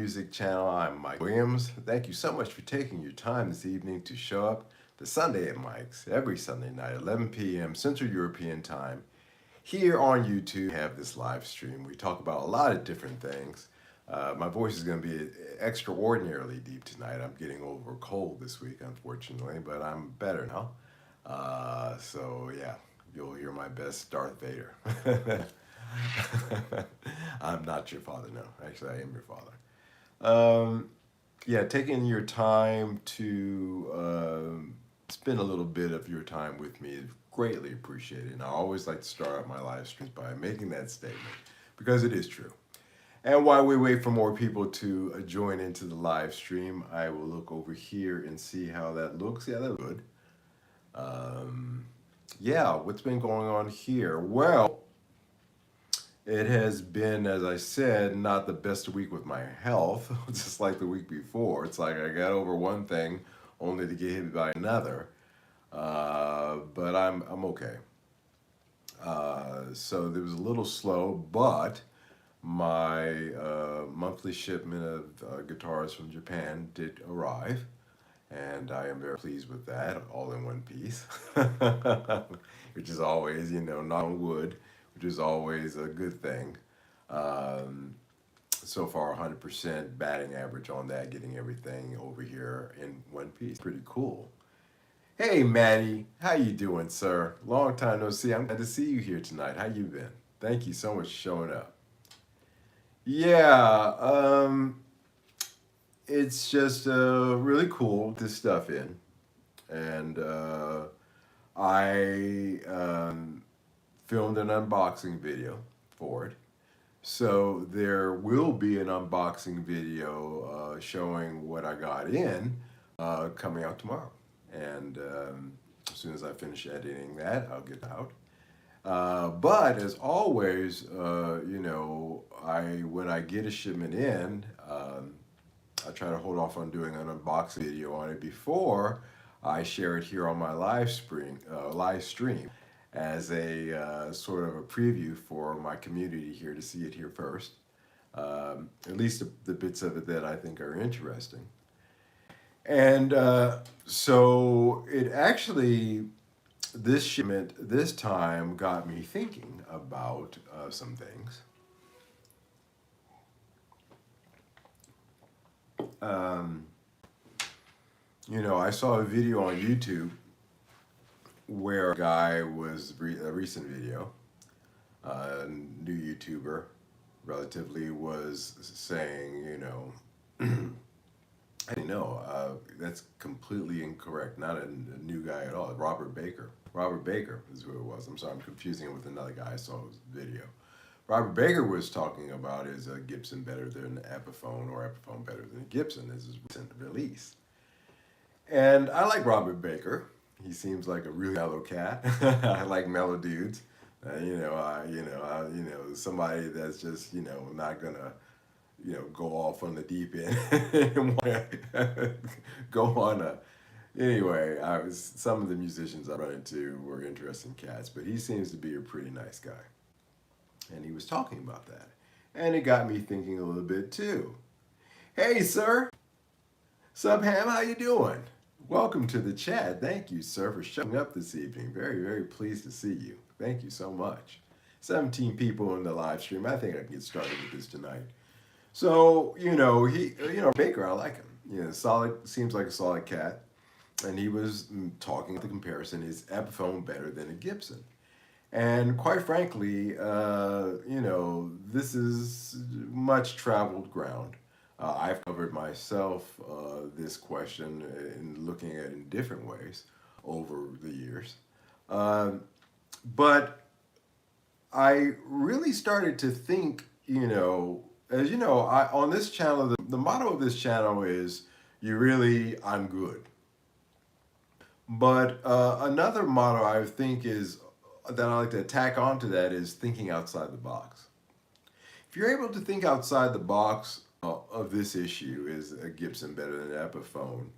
music channel. I'm Mike Williams. Thank you so much for taking your time this evening to show up to Sunday at Mike's every Sunday night, 11 p.m. Central European Time. Here on YouTube, we have this live stream. We talk about a lot of different things. My voice is going to be extraordinarily deep tonight. I'm getting over a cold this week, unfortunately, but I'm better now. So yeah, you'll hear my best Darth Vader. I'm not your father, no. Actually, I am your father. Yeah, taking your time to spend a little bit of your time with me is greatly appreciated. And I always like to start out my live streams by making that statement because it is true. And while we wait for more people to join into the live stream, I will look over here and see how that looks. Yeah, that's good. Yeah, what's been going on here? Well, it has been, as I said, not the best week with my health, just like the week before. It's like I got over one thing only to get hit by another. But I'm okay. So it was a little slow, but my monthly shipment of guitars from Japan did arrive, and I am very pleased with that, all in one piece, which is always, knock on wood, which is always a good thing. So far, 100% batting average on that, getting everything over here in one piece. Pretty cool. Hey, Maddie, how you doing, sir? Long time no see. I'm glad to see you here tonight. How you been? Thank you so much for showing up. Yeah, it's just really cool to stuff in, and I filmed an unboxing video for it. So there will be an unboxing video showing what I got in coming out tomorrow. And as soon as I finish editing that, I'll get it out. But as always, when I get a shipment in, I try to hold off on doing an unboxing video on it before I share it here on my live stream as a sort of a preview for my community here to see it here first. At least the bits of it that I think are interesting. And so it actually, this shipment this time got me thinking about some things. I saw a video on YouTube where a guy was a recent video, a new YouTuber, relatively, was saying, I know, that's completely incorrect. Not a new guy at all. Robert Baker. Robert Baker is who it was. I'm sorry, I'm confusing it with another guy I saw his video. Robert Baker was talking about is a Gibson better than Epiphone or Epiphone better than Gibson is his recent release. And I like Robert Baker. He seems like a really mellow cat. I like mellow dudes. Somebody that's just, not gonna, go off on the deep end and go on a. Anyway, some of the musicians I run into were interesting cats, but he seems to be a pretty nice guy. And he was talking about that. And it got me thinking a little bit too. Hey, sir. Sup, Ham, how you doing? Welcome to the chat. Thank you, sir, for showing up this evening. Very, very pleased to see you. Thank you so much. 17 people in the live stream. I think I can get started with this tonight. So, Baker, I like him. Solid, seems like a solid cat. And he was talking about the comparison, is Epiphone better than a Gibson? And quite frankly, this is much traveled ground. I've covered myself this question in looking at it in different ways over the years. But I really started to think, as you know, on this channel, the motto of this channel is, I'm good. But another motto I think is, that I like to tack onto that is thinking outside the box. If you're able to think outside the box of this issue, is a Gibson better than an Epiphone,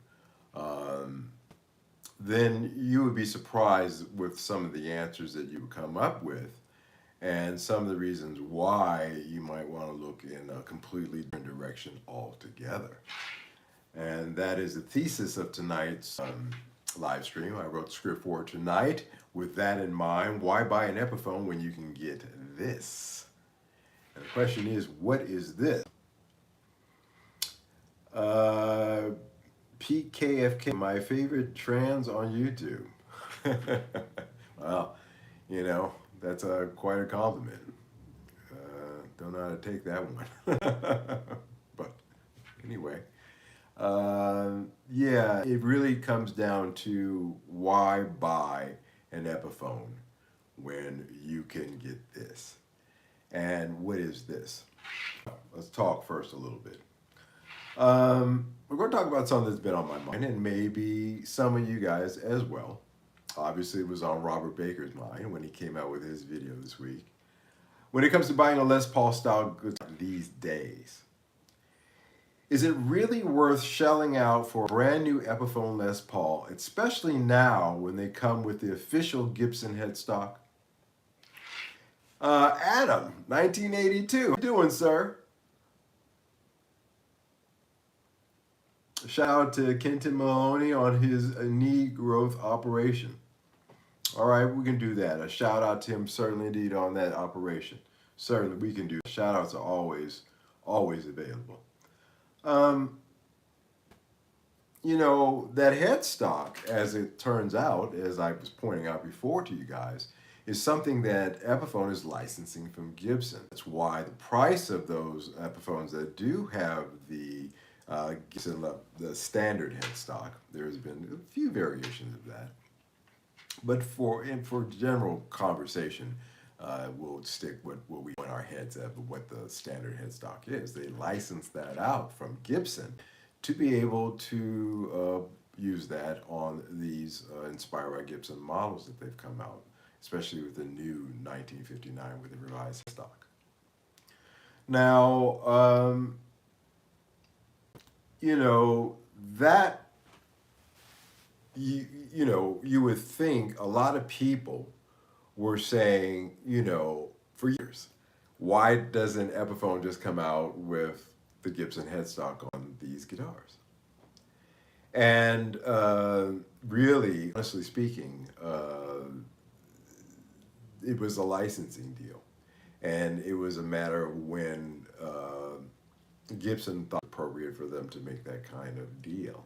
then you would be surprised with some of the answers that you would come up with. and some of the reasons why you might want to look in a completely different direction altogether. And that is the thesis of tonight's live stream. I wrote the script for tonight with that in mind. Why buy an Epiphone when you can get this? And the question is, what is this? Pete KFK, my favorite trans on YouTube. Well, you know, that's quite a compliment. Don't know how to take that one. But anyway, yeah, it really comes down to why buy an Epiphone when you can get this. And what is this? Let's talk first a little bit. We're going to talk about something that's been on my mind, and maybe some of you guys as well. Obviously, it was on Robert Baker's mind when he came out with his video this week. When it comes to buying a Les Paul style guitar these days, is it really worth shelling out for a brand new Epiphone Les Paul, especially now when they come with the official Gibson headstock? Adam, 1982. How you doing, sir? Shout out to Kenton Maloney on his knee growth operation. All right, we can do that. A shout out to him, certainly indeed, on that operation. Certainly, we can do. Shout outs are always available. You know, that headstock, as it turns out, as I was pointing out before to you guys, is something that Epiphone is licensing from Gibson. That's why the price of those Epiphones that do have the Gibson, the standard headstock, there's been a few variations of that. But for general conversation, we'll stick with what we want our heads at, but what the standard headstock is. They license that out from Gibson to be able to use that on these inspired by Gibson models that they've come out, especially with the new 1959 with the revised headstock. Now, you know, that you know, you would think a lot of people were saying, you know, for years, why doesn't Epiphone just come out with the Gibson headstock on these guitars? And really, honestly speaking, it was a licensing deal. And it was a matter of when Gibson thought it appropriate for them to make that kind of deal.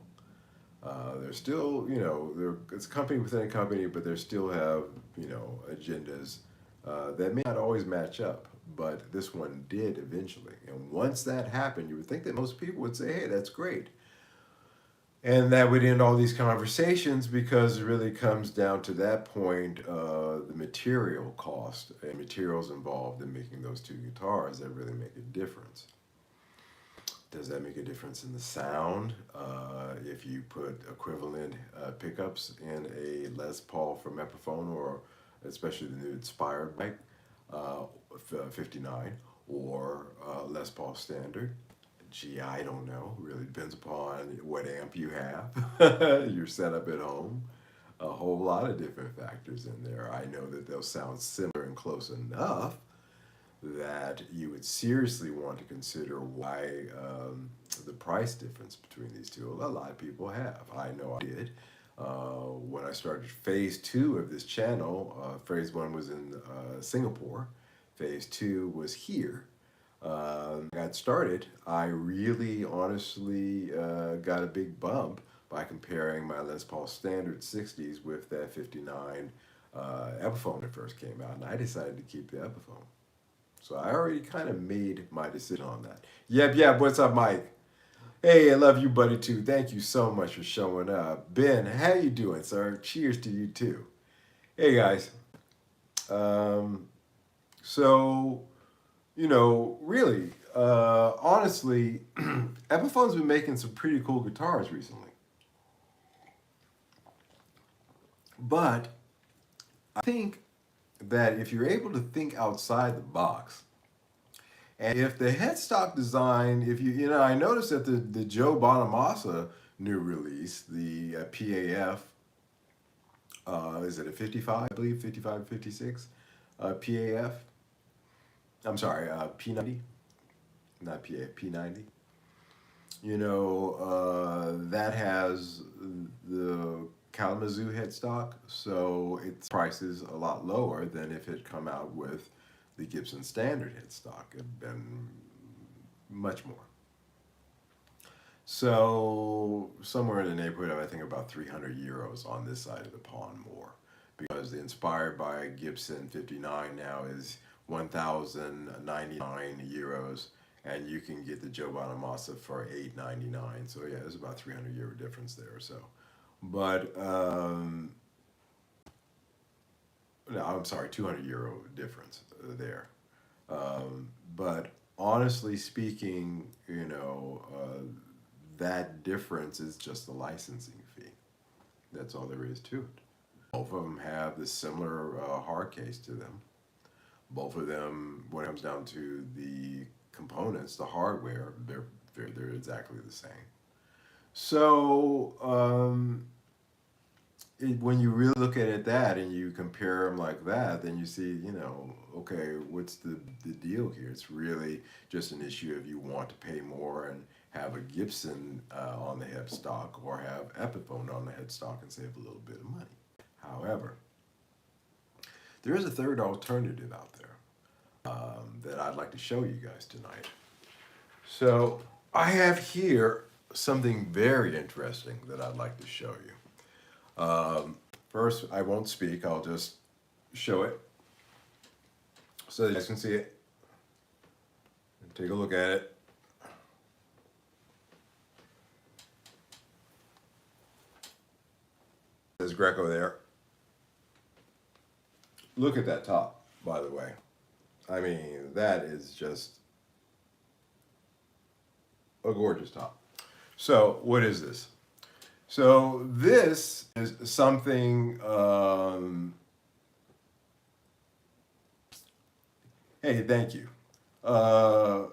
They're still, you know, it's a company within a company, but they still have, you know, agendas that may not always match up. But this one did eventually. And once that happened, you would think that most people would say, hey, that's great. And that would end all these conversations because it really comes down to that point, the material cost and materials involved in making those two guitars that really make a difference. Does that make a difference in the sound? If you put equivalent pickups in a Les Paul from Epiphone, or especially the new inspired bike, 59, or Les Paul standard, gee, I don't know. Really depends upon what amp you have, your setup at home, a whole lot of different factors in there. I know that they'll sound similar and close enough that you would seriously want to consider why the price difference between these two. A lot of people have. I know I did. When I started phase 2 of this channel, phase 1 was in Singapore, phase 2 was here. I got started, I really honestly got a big bump by comparing my Les Paul Standard 60s with that 59 Epiphone that first came out, and I decided to keep the Epiphone. So I already kind of made my decision on that. Yep, what's up, Mike? Hey, I love you, buddy, too. Thank you so much for showing up. Ben, how you doing, sir? Cheers to you, too. Hey, guys. So, you know, really, honestly, Epiphone's been making some pretty cool guitars recently. But I think that if you're able to think outside the box, and if the headstock design, if you know, I noticed that the Joe Bonamassa new release, the PAF, is it a 55, I believe, 55, 56 PAF? I'm sorry, P90, not PA, P90. You know, that has the Kalamazoo headstock, so its price is a lot lower than if it come out with the Gibson standard headstock. It'd been much more. So somewhere in the neighborhood of I think about 300 euros on this side of the pond more, because the inspired by Gibson 59 now is 1,099 euros, and you can get the Joe Bonamassa for 899. So yeah, there's about 300 euro difference there or so. But no, I'm sorry, 200 euro difference there. But honestly speaking, you know, that difference is just the licensing fee. That's all there is to it. Both of them have the similar hard case to them. Both of them, when it comes down to the components, the hardware, they're exactly the same. So when you really look at it that and you compare them like that, then you see, you know, okay, what's the deal here? It's really just an issue of you want to pay more and have a Gibson on the headstock, or have Epiphone on the headstock and save a little bit of money. However, there is a third alternative out there that I'd like to show you guys tonight. So I have here something very interesting that I'd like to show you. First, I won't speak, I'll just show it so that you guys can see it. Take a look at it. There's Greco there. Look at that top, by the way. I mean, that is just a gorgeous top. So, what is this? So, this is something, hey, thank you, that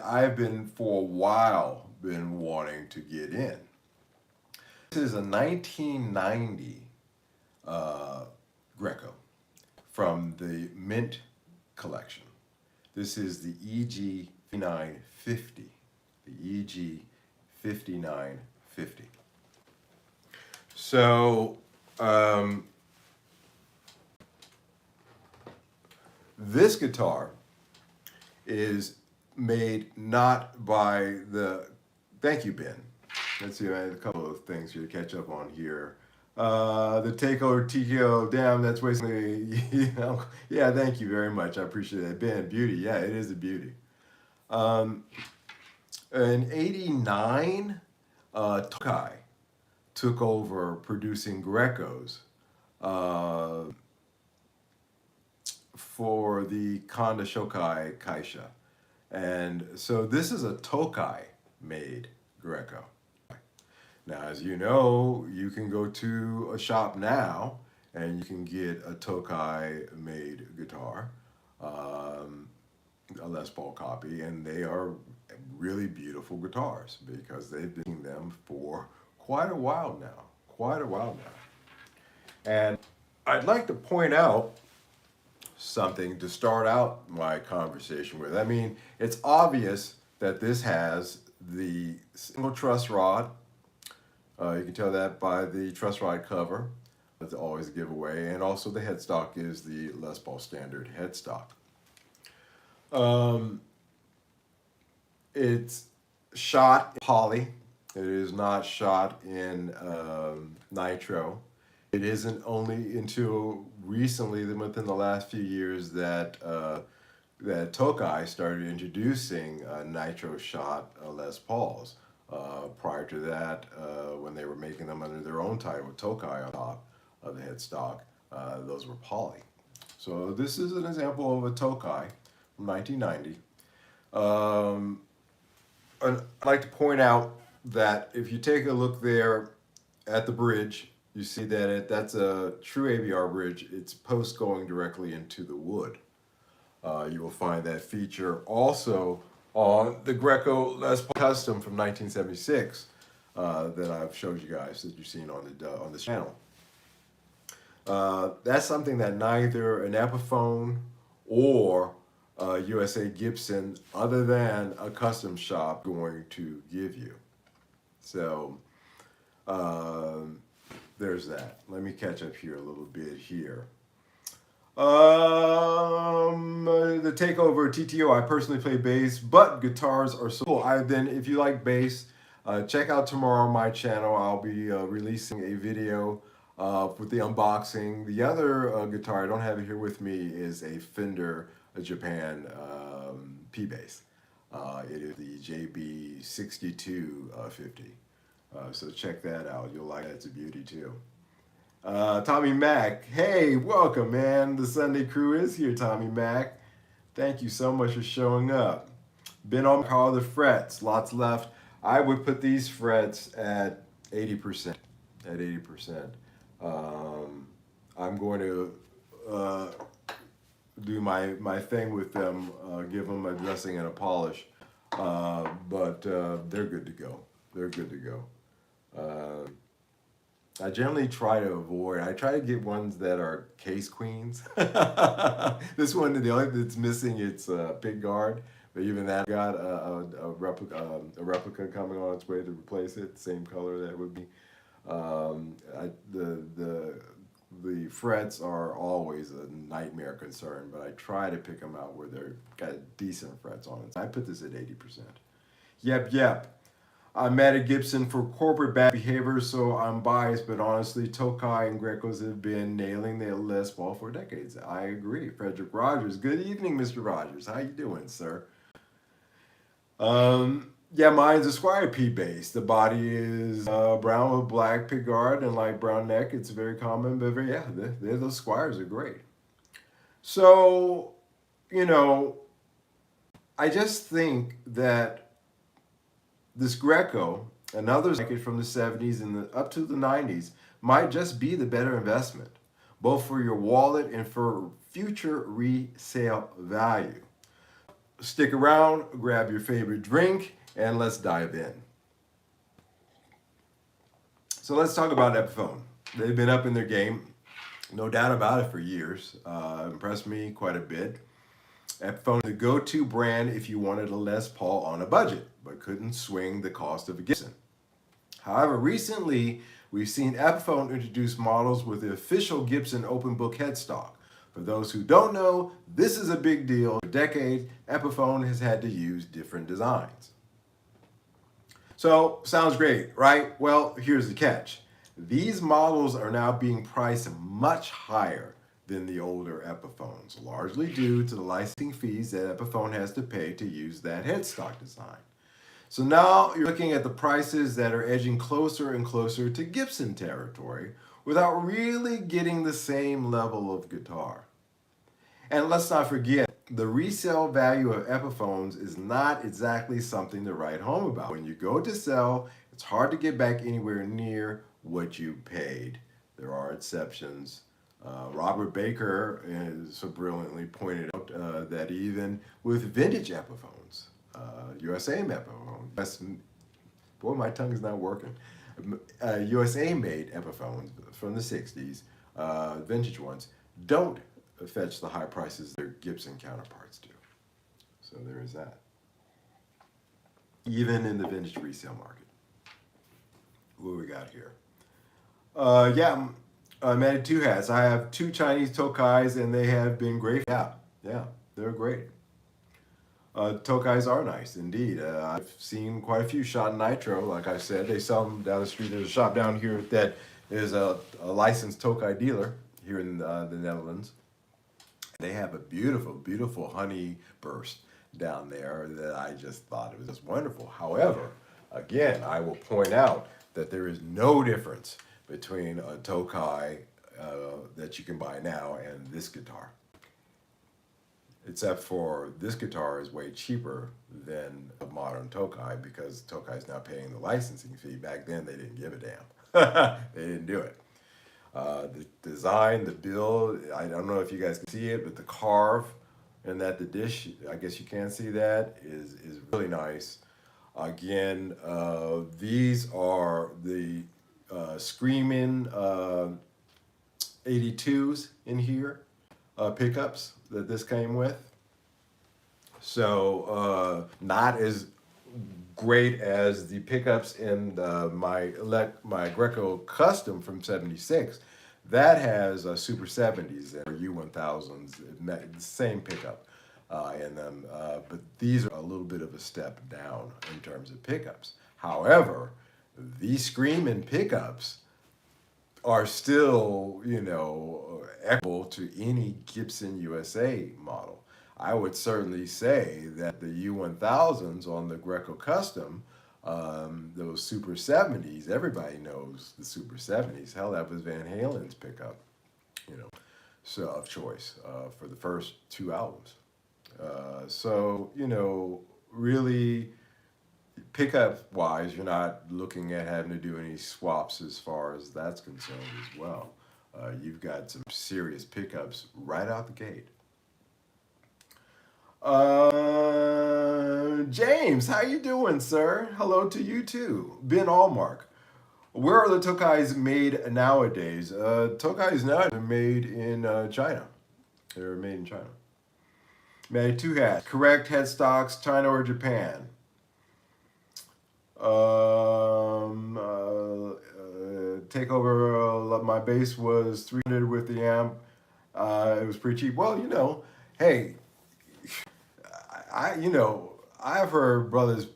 I've been for a while been wanting to get in. This is a 1990 Greco from the Mint collection. This is the EG 5950, the EG 5950. So this guitar is made not by the, thank you, Ben. Let's see, I had a couple of things here to catch up on here. The takeover TKO, damn, that's basically, you know, yeah, thank you very much. I appreciate that. Ben, beauty, yeah, it is a beauty. In '89, Tokai took over producing Grecos for the Kanda Shokai Kaisha. And so this is a Tokai made Greco. Now, as you know, you can go to a shop now and you can get a Tokai made guitar, a Les Paul copy, and they are really beautiful guitars because they've been making them for quite a while now. And I'd like to point out something to start out my conversation with. I mean, it's obvious that this has the single truss rod. You can tell that by the truss rod cover. That's always a giveaway. And also the headstock is the Les Paul standard headstock. It's shot in poly. It is not shot in nitro. It isn't only until recently, within the last few years, that that Tokai started introducing nitro shot Les Pauls. Prior to that, when they were making them under their own title with Tokai on top of the headstock, those were poly. So this is an example of a Tokai from 1990. I'd like to point out that if you take a look there at the bridge, you see that that's a true AVR bridge. It's post going directly into the wood. You will find that feature also on the Greco Les Paul Custom from 1976 that I've showed you guys, that you've seen on this channel. That's something that neither an Epiphone or USA Gibson other than a custom shop going to give you. So there's that. Let me catch up here a little bit here. The Takeover TTO. I personally play bass, but guitars are so cool. If you like bass, check out tomorrow on my channel. I'll be releasing a video with the unboxing. The other guitar I don't have it here with me is a Fender Japan P bass. It is the JB6250. So check that out. You'll like it. It's a beauty too. Tommy Mac, hey, welcome, man. The Sunday crew is here, Tommy Mac. Thank you so much for showing up. Been on all the frets, lots left. I would put these frets at 80%. At 80%. I'm going to do my thing with them, give them a dressing and a polish, but they're good to go. They're good to go. I generally try to avoid. I try to get ones that are case queens. This one, the only that's missing, it's pick guard. But even that got a replica coming on its way to replace it. Same color that would be. The frets are always a nightmare concern, but I try to pick them out where they're got decent frets on it. I put this at 80%. Yep. I'm mad at Gibson for corporate bad behavior, so I'm biased, but honestly, Tokai and Grecos have been nailing their Les Paul for decades. I agree. Frederick Rogers. Good evening, Mr. Rogers. How you doing, sir? Yeah, mine's a Squire P bass. The body is brown with black pickguard and light brown neck. It's very common, but those Squires are great. So, I just think that this Greco and others like it from the 70s and up to the 90s might just be the better investment, both for your wallet and for future resale value. Stick around, grab your favorite drink, and let's dive in. So let's talk about Epiphone. They've been up in their game, no doubt about it, for years. Impressed me quite a bit. Epiphone is the go-to brand if you wanted a Les Paul on a budget, but couldn't swing the cost of a Gibson. However, recently, we've seen Epiphone introduce models with the official Gibson open book headstock. For those who don't know, this is a big deal. For decades, Epiphone has had to use different designs. So, sounds great, right? Well, here's the catch. These models are now being priced much higher than the older Epiphones, largely due to the licensing fees that Epiphone has to pay to use that headstock design. So now you're looking at the prices that are edging closer and closer to Gibson territory without really getting the same level of guitar. And let's not forget, the resale value of Epiphones is not exactly something to write home about. When you go to sell, it's hard to get back anywhere near what you paid. There are exceptions. Robert Baker so brilliantly pointed out that even with vintage Epiphones, USA Epiphones, boy, my tongue is not working. USA made Epiphones from the 60s, vintage ones, don't fetch the high prices their Gibson counterparts do. So there is that. Even in the vintage resale market. What we got here? I'm at two hats. I have two Chinese Tokais, and they have been great. Yeah, they're great. Tokais are nice, indeed. I've seen quite a few shot in nitro. Like I said, they sell them down the street. There's a shop down here that is a licensed Tokai dealer here in the Netherlands. They have a beautiful, beautiful honey burst down there that I just thought it was just wonderful. However, again, I will point out that there is no difference between a Tokai that you can buy now and this guitar. Except for this guitar is way cheaper than a modern Tokai because Tokai is now paying the licensing fee. Back then, they didn't give a damn. They didn't do it. The design, the build, I don't know if you guys can see it, but the carve and that the dish, I guess you can see that, is really nice. Again, these are the Screamin' 82s in here, pickups. that this came with. So not as great as the pickups in my Greco Custom from '76. That has Super 70s and U1000s, the same pickup in them. But these are a little bit of a step down in terms of pickups. However, these Screamin' pickups are still, equal to any Gibson USA model. I would certainly say that the U1000s on the Greco Custom, those Super 70s, everybody knows the Super 70s. Hell, that was Van Halen's pickup, so of choice for the first two albums. So, really pickup wise, you're not looking at having to do any swaps as far as that's concerned as well. You've got some serious pickups right out the gate. James, how you doing, sir? Hello to you too. Ben Allmark. Where are the Tokais made nowadays? Tokais now are made in China. They're made in China. Made two hats. Correct headstocks, China or Japan? Takeover, my bass was 300 with the amp. It was pretty cheap. Well, hey, I've heard brothers,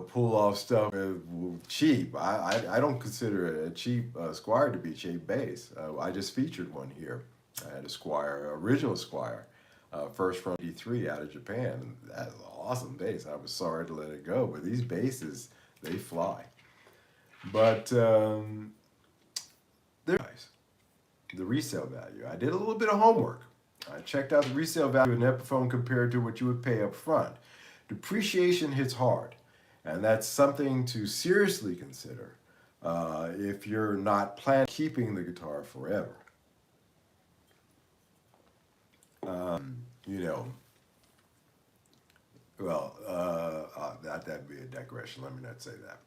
pull off stuff cheap. I don't consider it a cheap Squire to be cheap bass. I just featured one here. I had a Squire, original Squire, first from '83 out of Japan. That's an awesome bass. I was sorry to let it go, but these basses, they fly. But they're nice. The resale value. I did a little bit of homework. I checked out the resale value of an Epiphone compared to what you would pay up front. Depreciation hits hard, and that's something to seriously consider if you're not planning on keeping the guitar forever. That'd be a digression. Let me not say that.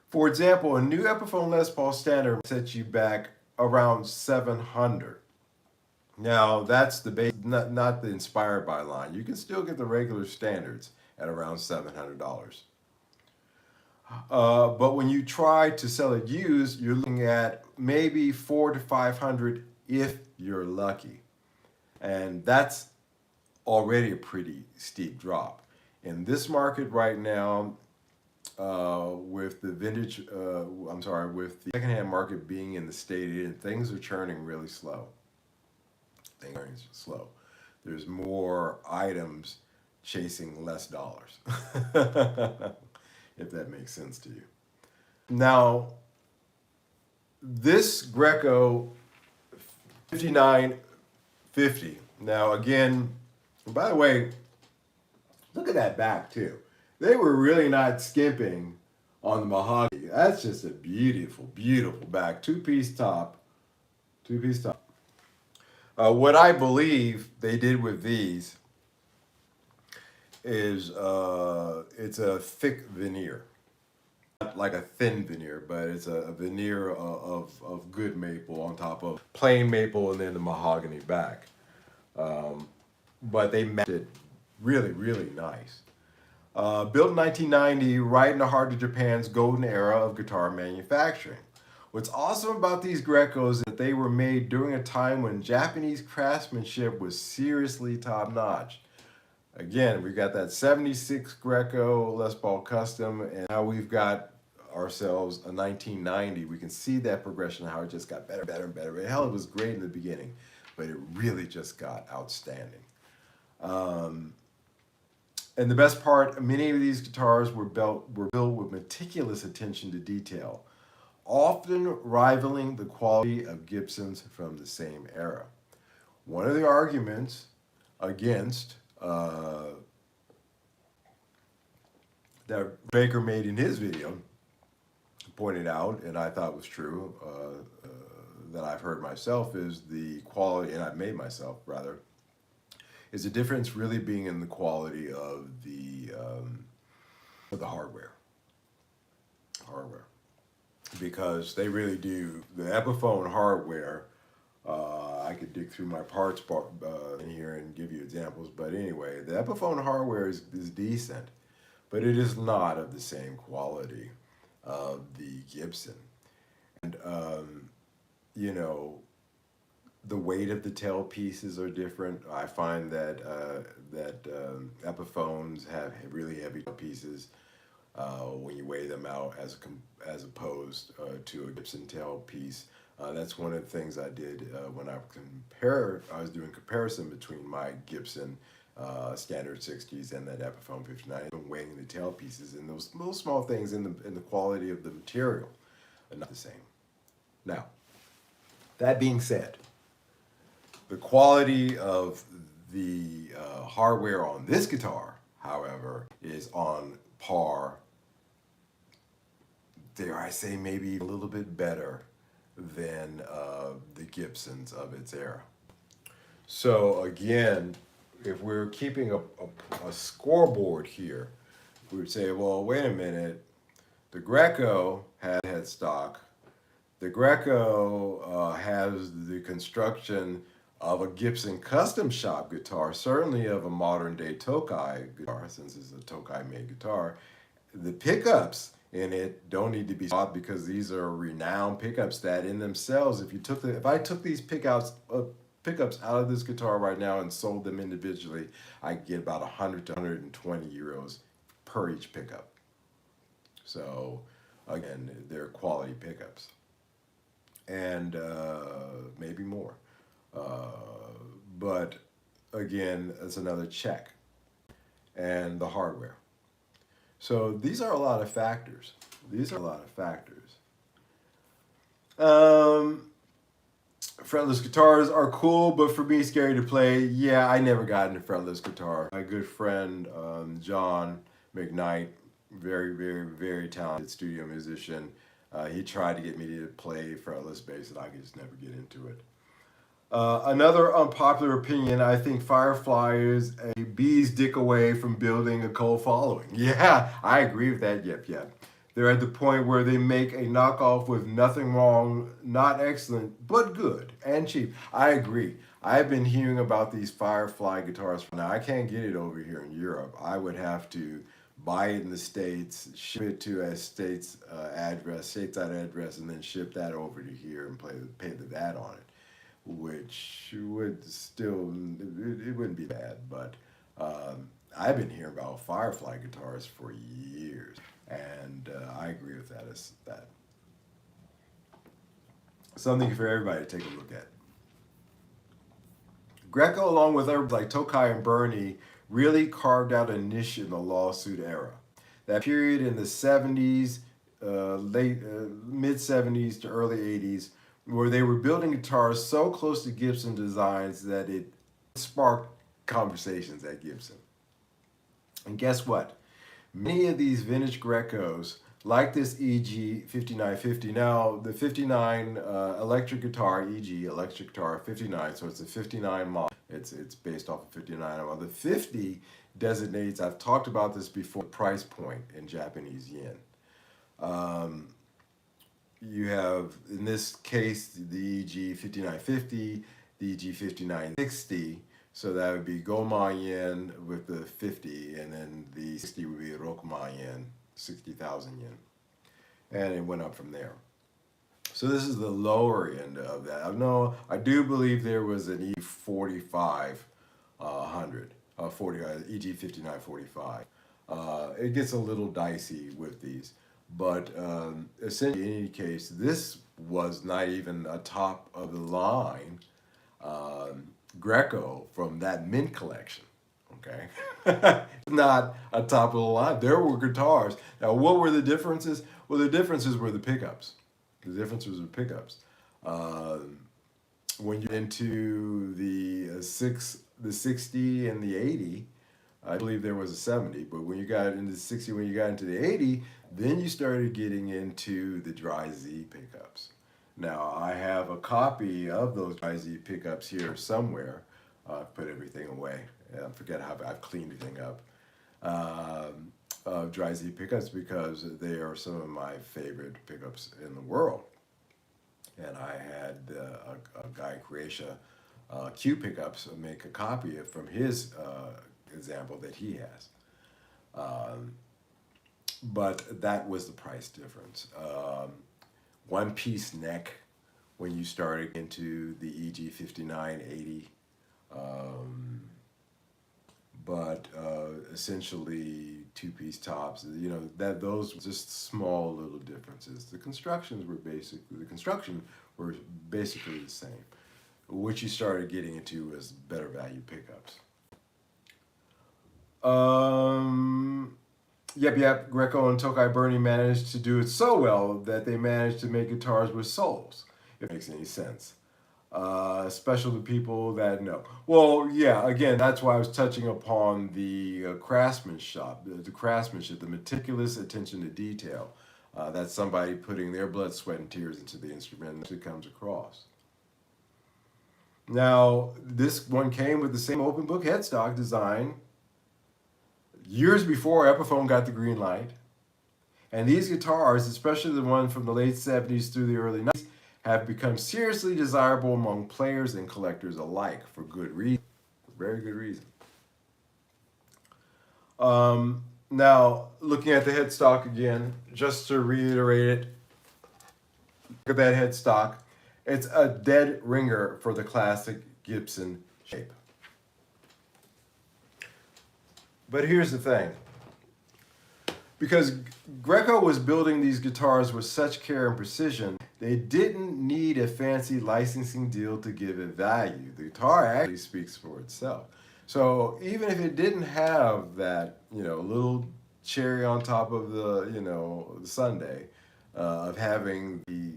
For example, a new Epiphone Les Paul Standard sets you back around $700. Now, that's the base, not the Inspired by line. You can still get the regular standards at around $700. But when you try to sell it used, you're looking at maybe $400 to $500 if you're lucky. And that's already a pretty steep drop. In this market right now, with the with the secondhand market being in the state it is, things are churning really slow. Things are slow. There's more items chasing less dollars, if that makes sense to you. Now, this Greco 5950. Now, again, by the way, look at that back too. They were really not skimping on the mahogany. That's just a beautiful, beautiful back. Two-piece top. Two-piece top. What I believe they did with these is it's a thick veneer. Not like a thin veneer, but it's a veneer of good maple on top of plain maple and then the mahogany back. But they matched it really, really nice. Built in 1990, right in the heart of Japan's golden era of guitar manufacturing. What's awesome about these Grecos is that they were made during a time when Japanese craftsmanship was seriously top-notch. Again, we've got that 76 Greco Les Paul Custom, and now we've got ourselves a 1990. We can see that progression, how it just got better, better, and better. Hell, it was great in the beginning, but it really just got outstanding. And the best part, many of these guitars were built with meticulous attention to detail, often rivaling the quality of Gibsons from the same era. One of the arguments against that Baker made in his video, pointed out, and I thought was true, that I've heard myself, is the quality, and I've made myself rather, is the difference really being in the quality of the hardware. Because they really do, the Epiphone hardware, I could dig through my parts in here and give you examples. But anyway, the Epiphone hardware is decent, but it is not of the same quality of the Gibson. And, you know, the weight of the tail pieces are different. I find that Epiphones have really heavy tail pieces when you weigh them out as opposed to a Gibson tail piece. That's one of the things I did when I was doing comparison between my Gibson standard 60s and that Epiphone 59, and weighing the tail pieces, and those little small things in the quality of the material are not the same. Now, that being said, the quality of the hardware on this guitar, however, is on par, dare I say, maybe a little bit better than the Gibsons of its era. So again, if we're keeping a scoreboard here, we would say, well, wait a minute, the Greco had headstock. The Greco has the construction of a Gibson custom shop guitar, certainly of a modern day Tokai guitar, since it's a Tokai made guitar. The pickups in it don't need to be bought because these are renowned pickups that in themselves, if I took these pickups out of this guitar right now and sold them individually, I get about 100 to 120 euros per each pickup. So again, they're quality pickups. And maybe more. But again, it's another check. And the hardware. So these are a lot of factors. Fretless guitars are cool, but for me, scary to play. Yeah, I never got into fretless guitar. My good friend, John McKnight, very, very, very talented studio musician. He tried to get me to play fretless bass, and I could just never get into it. Another unpopular opinion, I think Firefly is a bee's dick away from building a cult following. Yeah, I agree with that. Yep. They're at the point where they make a knockoff with nothing wrong, not excellent, but good and cheap. I agree. I've been hearing about these Firefly guitars. Now, I can't get it over here in Europe. I would have to buy it in the States, ship it to a States stateside address, and then ship that over to here and pay the VAT on it, which would still, it wouldn't be bad, but I've been hearing about Firefly guitars for years, and I agree with that. It's that. Something for everybody to take a look at. Greco, along with others like Tokai and Bernie, really carved out a niche in the lawsuit era. That period in the 70s, mid 70s to early 80s, where they were building guitars so close to Gibson designs that it sparked conversations at Gibson. And guess what? Many of these vintage Grecos, like this EG 5950, now the 59 electric guitar, EG electric guitar 59, so it's a 59 model. It's based off of 59 model. The 50 designates, I've talked about this before, price point in Japanese yen. You have, in this case, the EG 5950, the EG 5960, so that would be Goman yen with the 50, and then the 60 would be Rokuman yen, 60,000 yen. And it went up from there. So this is the lower end of that. I do believe there was an E45 100, EG 5945. It gets a little dicey with these. But essentially, in any case, this was not even a top of the line Greco from that Mint collection. Okay, not a top of the line. There were guitars. Now, what were the differences? Well, the differences were the pickups. When you're into the 60 and the 80, I believe there was a 70, but when you got into the 60, when you got into the 80, then you started getting into the Dry Z pickups. Now, I have a copy of those Dry Z pickups here somewhere. I've put everything away. I forget how I've cleaned everything up. Of Dry Z pickups because they are some of my favorite pickups in the world. And I had a guy in Croatia Q pickups and make a copy of from his example that he has. Um, but that was the price difference. One piece neck when you started into the EG 5980. Um, but essentially two-piece tops. That those were just small little differences. The construction were basically the same. What you started getting into was better value pickups. Yep. Greco and Tokai Bernie managed to do it so well that they managed to make guitars with souls, if it makes any sense. Special to people that know. Well, yeah, again, that's why I was touching upon the craftsmanship, the meticulous attention to detail. That's somebody putting their blood, sweat, and tears into the instrument that comes across. Now, this one came with the same open book headstock design years before Epiphone got the green light. And these guitars, especially the one from the late 70s through the early 90s, have become seriously desirable among players and collectors alike for good reason. For very good reason. Now, looking at the headstock again, just to reiterate it, look at that headstock. It's a dead ringer for the classic Gibson shape. But here's the thing. Because Greco was building these guitars with such care and precision, they didn't need a fancy licensing deal to give it value. The guitar actually speaks for itself. So even if it didn't have that, little cherry on top of the sundae of having the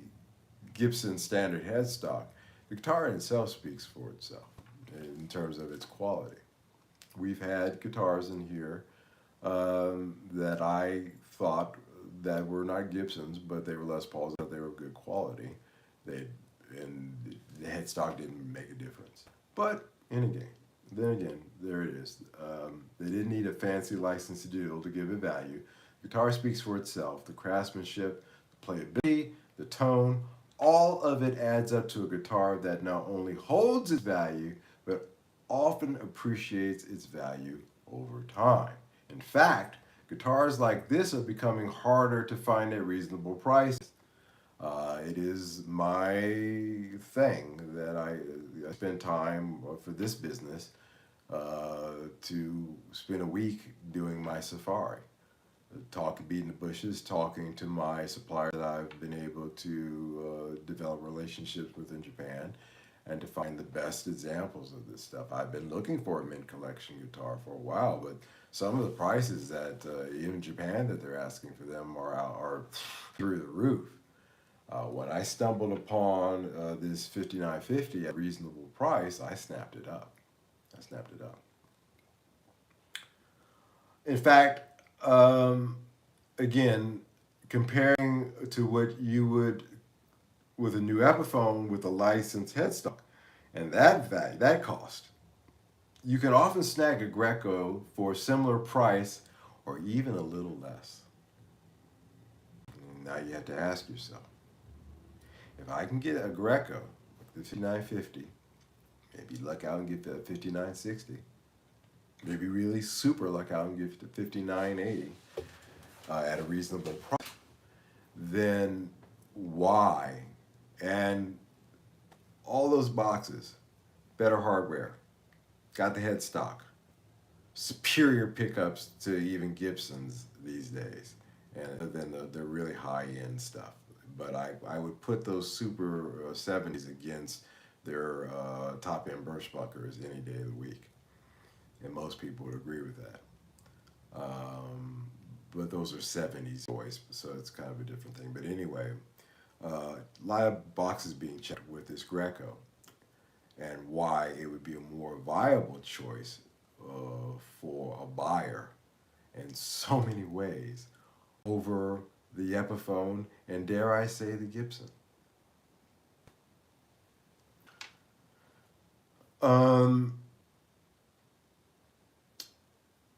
Gibson standard headstock, the guitar in itself speaks for itself in terms of its quality. We've had guitars in here that I thought that were not Gibsons, but they were Les Pauls, but they were good quality. And the headstock didn't make a difference. But then again, there it is. They didn't need a fancy license deal to give it value. Guitar speaks for itself. The craftsmanship, the playability, the tone, all of it adds up to a guitar that not only holds its value, but often appreciates its value over time. In fact, guitars like this are becoming harder to find at reasonable prices. It is my thing that I spend time for this business to spend a week doing my safari. Beating the bushes, talking to my suppliers that I've been able to develop relationships with in Japan, and to find the best examples of this stuff. I've been looking for a mint collection guitar for a while, but some of the prices that even Japan that they're asking for them are through the roof. When I stumbled upon this 5950 at a reasonable price, I snapped it up. In fact, again, comparing to what you would with a new Epiphone with a licensed headstock, and that value, that cost, you can often snag a Greco for a similar price or even a little less. Now you have to ask yourself, if I can get a Greco, the 5950, maybe luck out and get the 5960, maybe really super luck out and get the 5980 at a reasonable price, then why? And all those boxes, better hardware, got the headstock, superior pickups to even Gibsons these days, and then the really high-end stuff. But I would put those Super 70s against their top-end Birchbuckers any day of the week, and most people would agree with that. But those are 70s boys, so it's kind of a different thing. But anyway, a lot of boxes being checked with this Greco, and why it would be a more viable choice for a buyer in so many ways over the Epiphone and, dare I say, the Gibson.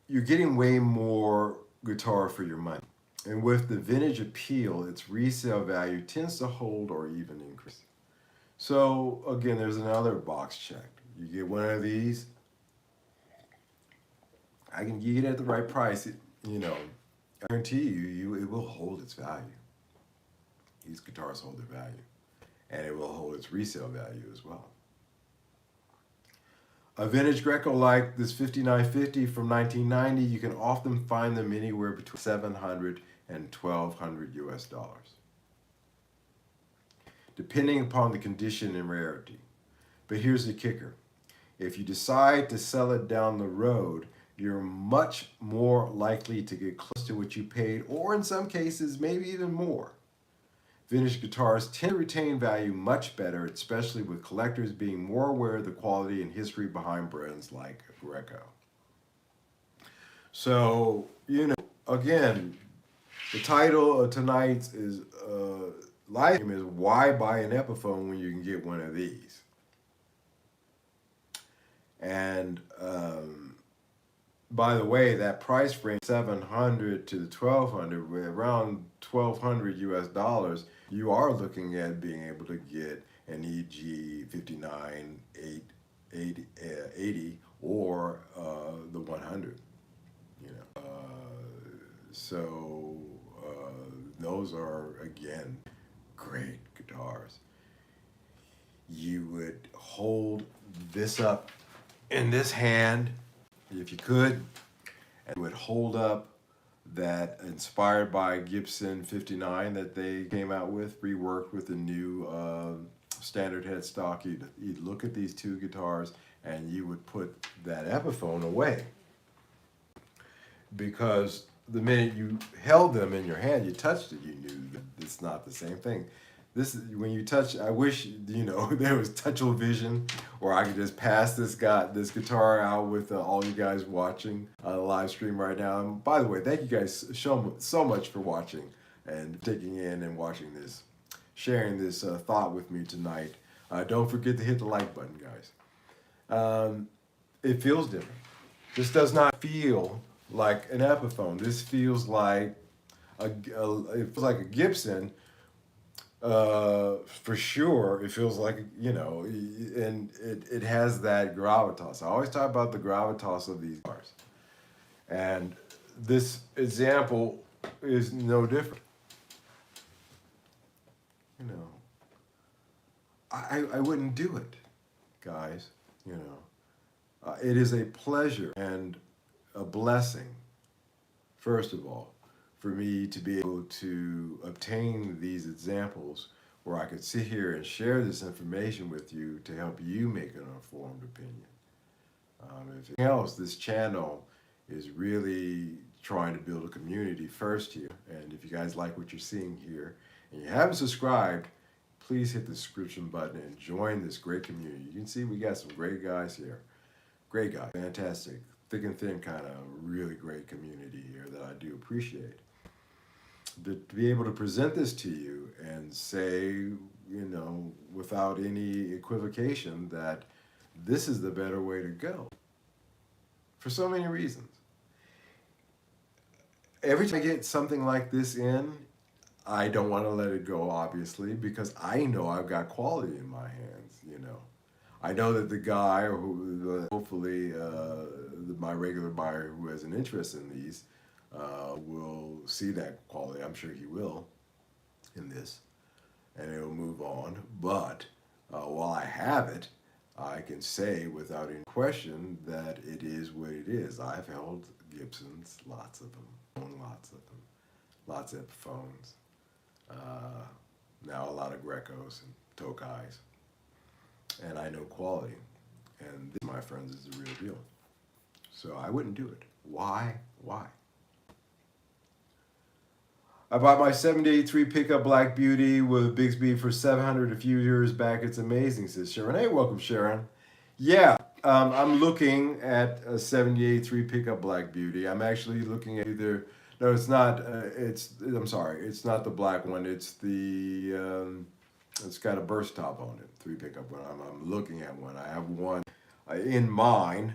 You're getting way more guitar for your money. And with the vintage appeal, its resale value tends to hold or even increase. So again, there's another box check. You get one of these, I can get it at the right price. I guarantee you, it will hold its value. These guitars hold their value, and it will hold its resale value as well. A vintage Greco like this 5950 from 1990, you can often find them anywhere between 700 and 1200 US dollars, depending upon the condition and rarity. But here's the kicker. If you decide to sell it down the road, you're much more likely to get close to what you paid, or in some cases, maybe even more. Vintage guitars tend to retain value much better, especially with collectors being more aware of the quality and history behind brands like Greco. So, again, the title of tonight's live stream is Why Buy an Epiphone When You Can Get One of These? And by the way, that price range 700 to the 1200, around 1200 US dollars, you are looking at being able to get an EG 59 80 or the 100. So those are, again, great guitars. You would hold this up in this hand, if you could, and would hold up that inspired by Gibson 59 that they came out with, reworked with a new standard headstock. You'd look at these two guitars and you would put that Epiphone away, because the minute you held them in your hand, you touched it, you knew that it's not the same thing. This is when you touch. I wish there was touchable vision, or I could just pass this guitar out with all you guys watching the live stream right now. And by the way, thank you guys so much for watching and taking in and watching this, sharing this thought with me tonight. Don't forget to hit the like button, guys. It feels different. This does not feel like an Epiphone. This feels like it feels like a Gibson. For sure, it feels like, and it has that gravitas. I always talk about the gravitas of these guitars. And this example is no different. I wouldn't do it, guys. It is a pleasure and a blessing, first of all, for me to be able to obtain these examples where I could sit here and share this information with you to help you make an informed opinion. If anything else, this channel is really trying to build a community first here. And if you guys like what you're seeing here and you haven't subscribed, please hit the subscription button and join this great community. You can see we got some great guys here. Great guys, fantastic, thick and thin kind of really great community here that I do appreciate. To be able to present this to you and say, without any equivocation, that this is the better way to go for so many reasons. Every time I get something like this in, I don't want to let it go, obviously, because I know I've got quality in my hands. I know that the guy who, hopefully, my regular buyer who has an interest in these, will see that quality. I'm sure he will in this, and it'll move on. But while I have it, I can say without any question that it is what it is. I've held Gibsons, lots of them, lots of Epiphones, now a lot of Grecos and Tokais, and I know quality. And this, my friends, is the real deal. So I wouldn't do it. Why? I bought my 783 pickup Black Beauty with Bixby for $700 a few years back. It's amazing, says Sharon. Hey, welcome, Sharon. Yeah, I'm looking at a 783 pickup Black Beauty. I'm actually looking at either. No, it's not. I'm sorry. It's not the black one. It's the. It's got a burst top on it. 3 pickup one. I'm looking at one. I have one in mind,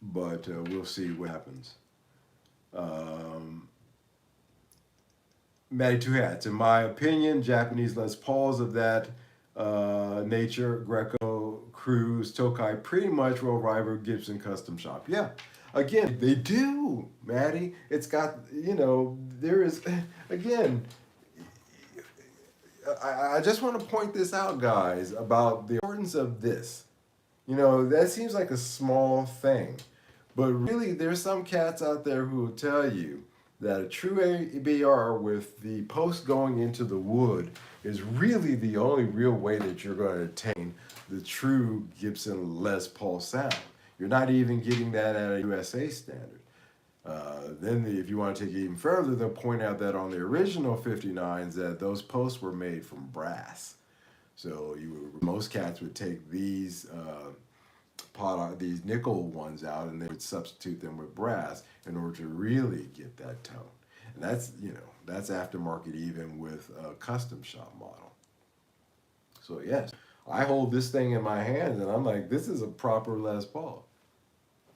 but we'll see what happens. Matty Two Hats. In my opinion, Japanese Les Pauls of that nature, Greco Cruz, Tokai pretty much will rival Gibson Custom Shop. Yeah, again, they do, Maddie. It's got, there is, again, I just want to point this out, guys, about the importance of this. That seems like a small thing, but really, there's some cats out there who will tell you that a true ABR with the post going into the wood is really the only real way that you're going to attain the true Gibson Les Paul sound. You're not even getting that at a USA standard. If you want to take it even further, they'll point out that on the original 59s that those posts were made from brass. So most cats would take these these nickel ones out and they would substitute them with brass in order to really get that tone. And that's aftermarket even with a custom shop model. So yes, I hold this thing in my hands and I'm like, this is a proper Les Paul.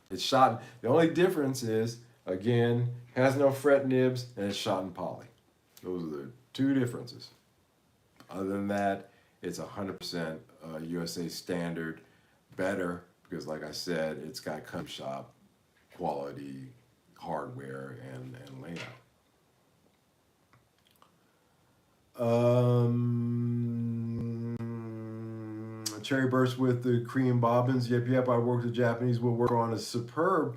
It's shot, the only difference is, again, has no fret nibs and it's shot in poly. Those are the two differences. Other than that, it's 100% USA standard, better, because like I said, it's got custom shop quality hardware and layout. Cherry Burst with the cream bobbins. Yep. I worked with Japanese woodwork on a super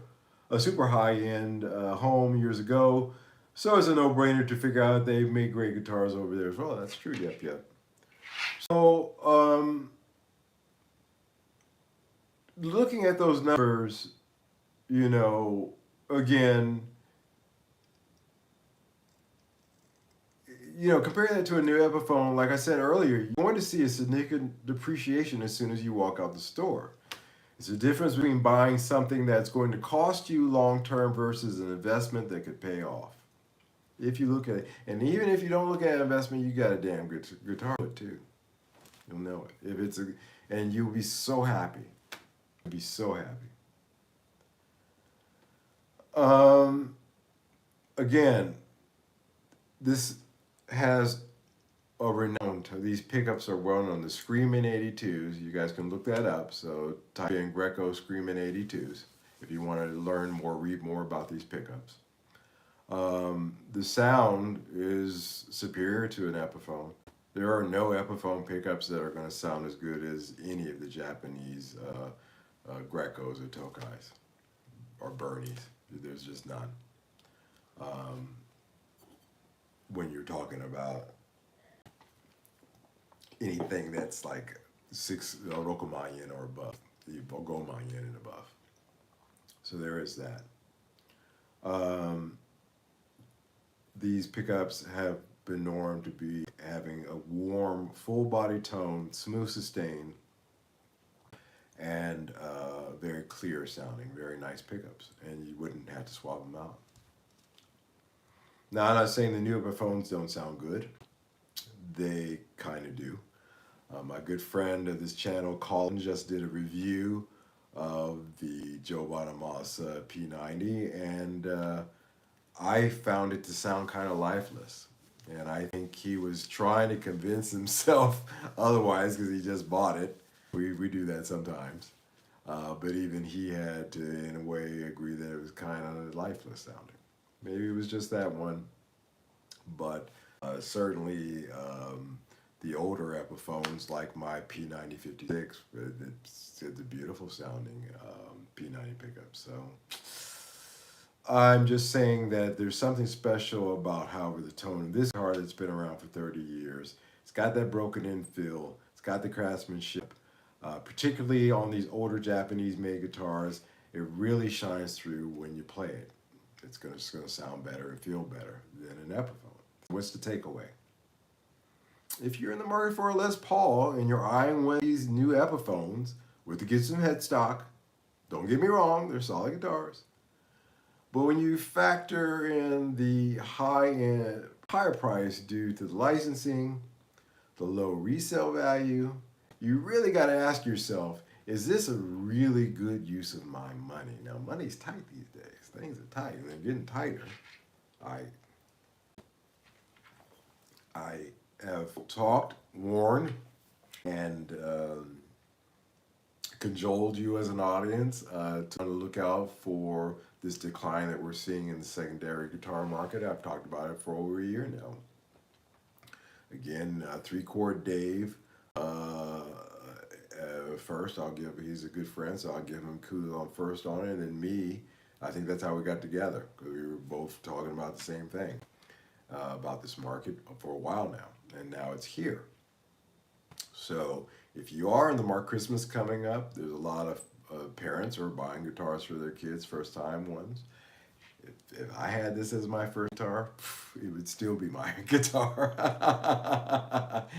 high-end home years ago. So it's a no-brainer to figure out they make great guitars over there as well. That's true. Yep. So looking at those numbers, again, comparing that to a new Epiphone, like I said earlier, you're going to see a significant depreciation as soon as you walk out the store. It's the difference between buying something that's going to cost you long-term versus an investment that could pay off. If you look at it, and even if you don't look at investment, you got a damn good guitar too. You'll know it. And you'll be so happy. You'll be so happy. Again, this has a renowned. These pickups are well known. The Screamin' 82s. You guys can look that up. So type in Greco Screamin' 82s if you want to learn more, read more about these pickups. The sound is superior to an Epiphone. There are no Epiphone pickups that are going to sound as good as any of the Japanese Grecos or Tokais or Bernies. There's just none. When you're talking about anything that's like 6 Rokuman or above, the Goman yen and above. So there is that. These pickups have been normed to be having a warm, full body tone, smooth sustain, and very clear sounding, very nice pickups, and you wouldn't have to swap them out. Now, I'm not saying the new Epiphones don't sound good. They kind of do. My good friend of this channel, Colin, just did a review of the Joe Bonamassa P90, and I found it to sound kind of lifeless. And I think he was trying to convince himself otherwise because he just bought it. We do that sometimes. But even he had to, in a way, agree that it was kind of lifeless sounding. Maybe it was just that one. But certainly the older Epiphones, like my P9056, it's a beautiful sounding P90 pickup. So I'm just saying that there's something special about, however, the tone of this guitar that's been around for 30 years. It's got that broken in feel. It's got the craftsmanship. Particularly on these older Japanese made guitars, it really shines through when you play it. It's just gonna sound better and feel better than an Epiphone. What's the takeaway? If you're in the market for a Les Paul and you're eyeing one of these new Epiphones with the Gibson headstock, don't get me wrong, they're solid guitars. But when you factor in the higher price due to the licensing, the low resale value, you really got to ask yourself, is this a really good use of my money? Now, money's tight these days. Things are tight, and they're getting tighter. I have talked, warned, and cajoled you as an audience to look out for this decline that we're seeing in the secondary guitar market. I've talked about it for over a year now. Again, three-chord Dave. First, he's a good friend, so I'll give him kudos on first on it. And then me, I think that's how we got together, because we were both talking about the same thing, about this market for a while now, and now it's here. So if you are in the market, Christmas coming up, there's a lot of parents who are buying guitars for their kids, first-time ones. If I had this as my first guitar, it would still be my guitar.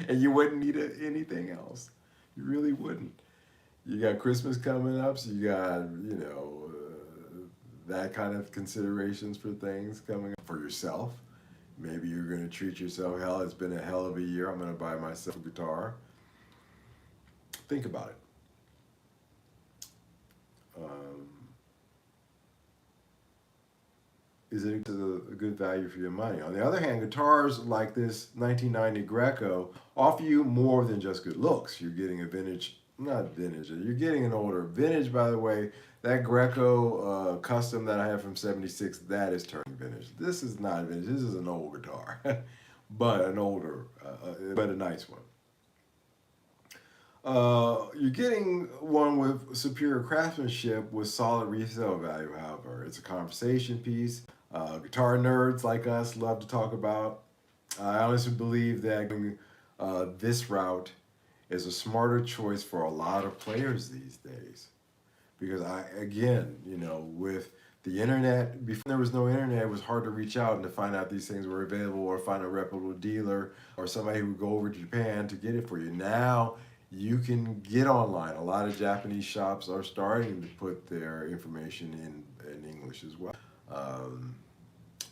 And you wouldn't need anything else. You really wouldn't. You got Christmas coming up, so you got, that kind of considerations for things coming up for yourself. Maybe you're going to treat yourself, hell, it's been a hell of a year, I'm going to buy myself a guitar. Think about it. Is it a good value for your money? On the other hand, guitars like this 1990 Greco offer you more than just good looks. You're getting a vintage, not vintage, you're getting an older. Vintage, by the way, that Greco custom that I have from 76, that is turning vintage. This is not vintage, this is an old guitar, but an older, but a nice one. You're getting one with superior craftsmanship with solid resale value, however. It's a conversation piece. Guitar nerds like us love to talk about. I honestly believe that this route is a smarter choice for a lot of players these days. Because with the internet, before there was no internet, it was hard to reach out and to find out these things were available, or find a reputable dealer or somebody who would go over to Japan to get it for you. Now, you can get online. A lot of Japanese shops are starting to put their information in English as well. A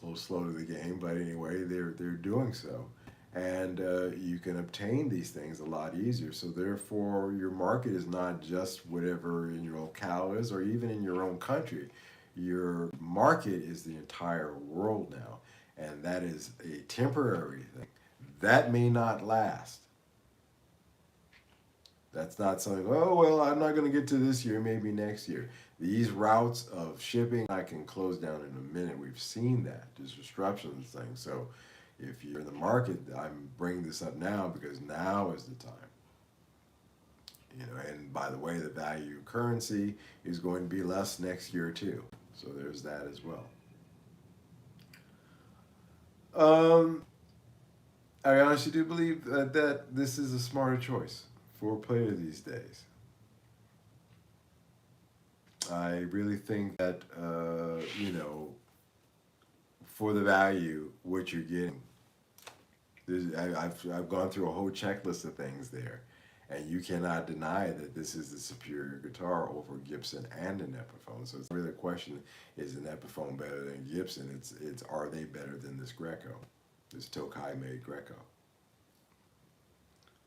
little slow to the game, but anyway, they're doing so. And you can obtain these things a lot easier. So therefore, your market is not just whatever in your locale is, or even in your own country. Your market is the entire world now. And that is a temporary thing. That may not last. That's not something, oh, well, I'm not going to get to this year, maybe next year. These routes of shipping, I can close down in a minute. We've seen that, this disruptions thing. So if you're in the market, I'm bringing this up now because now is the time. And by the way, the value of currency is going to be less next year too. So there's that as well. I honestly do believe that this is a smarter choice for a player these days. I really think that, for the value, what you're getting, I've gone through a whole checklist of things there, and you cannot deny that this is the superior guitar over Gibson and an Epiphone. So it's really a question, is an Epiphone better than Gibson? It's are they better than this Greco, this Tokai-made Greco?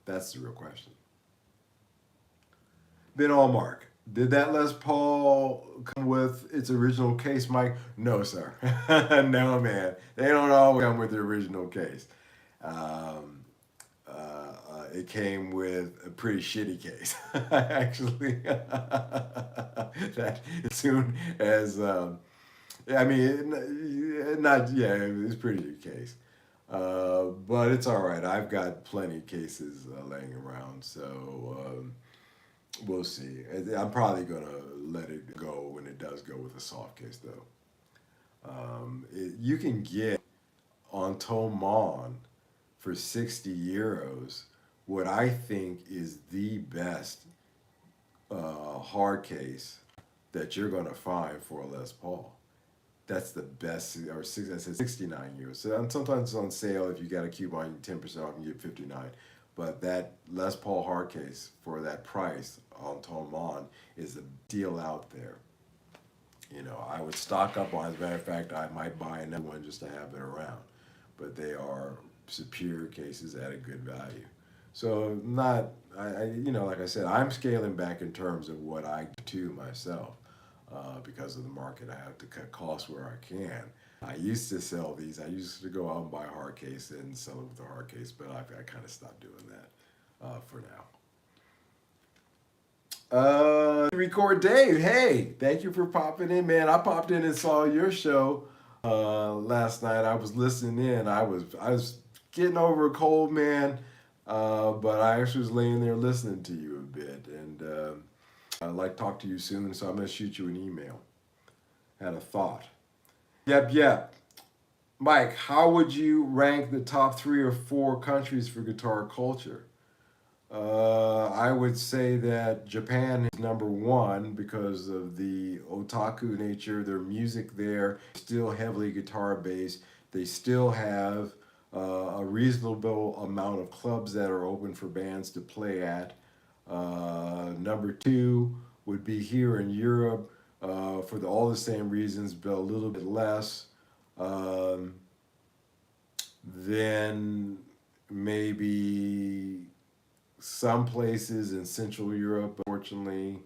That's the real question. Then Allmark. Did that Les Paul come with its original case, Mike? No, sir. No, man. They don't always come with the original case. It came with a pretty shitty case, actually. That as soon as, it was a pretty good case. But it's all right. I've got plenty of cases laying around, so we'll see. I'm probably going to let it go when it does go with a soft case, though. You can get on Tomon for 60 euros what I think is the best hard case that you're going to find for a Les Paul. That's the best, or I said 69 euros. So sometimes it's on sale. If you got a coupon, 10% off, and you get 59. But that Les Paul hard case for that price on Tomon is a deal out there. I would stock up on it. As a matter of fact, I might buy another one just to have it around. But they are superior cases at a good value. So like I said, I'm scaling back in terms of what I do myself. Because of the market, I have to cut costs where I can. I used to sell these. I used to go out and buy a hard case and sell it with a hard case, but I kind of stopped doing that for Record Dave. Hey, thank you for popping in, man. I popped in and saw your show last night. I was listening in. I was getting over a cold, man. But I actually was laying there listening to you a bit, and I'd like to talk to you soon. So I'm gonna shoot you an email. Had a thought. Yep, yep. Mike, how would you rank the top 3 or 4 countries for guitar culture? I would say that Japan is number one because of the otaku nature. Their music there still heavily guitar based. They still have a reasonable amount of clubs that are open for bands to play at. Number two would be here in Europe for all the same reasons, but a little bit less. Um, then maybe some places in Central Europe, unfortunately,